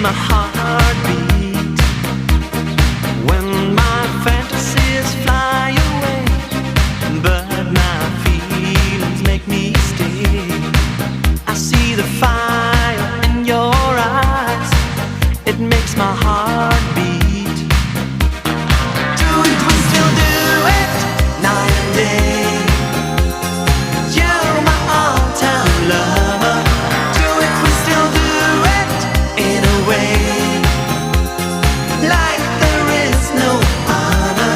my heart beat when my fantasies fly away, but my feelings make me stay. I see the fire in your eyes, it makes my heart beat. Do it, we still do it, night and day. You're my all-time lover. Do it, we still do it, in a way, like there is no other.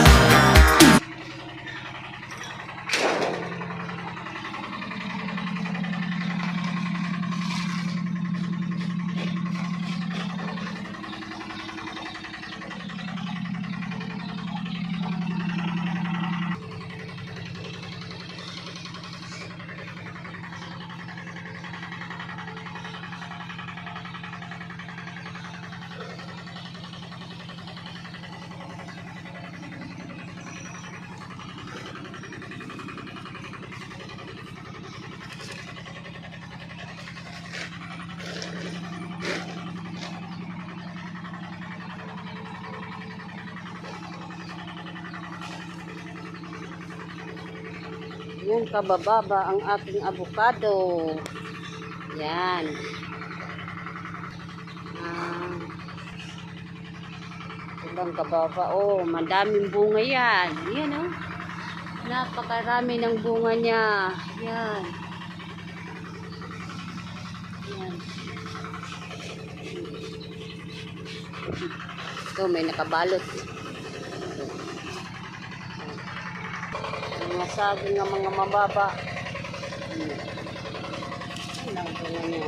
Yan, kabababa ang ating avocado. Yan. Ibang kababa. Oh, madaming bunga yan. Yan, oh. Napakarami ng bunga niya. Yan. Yan. Ito, may nakabalot. Mga saging ng mga mababa. Ang bunga niya.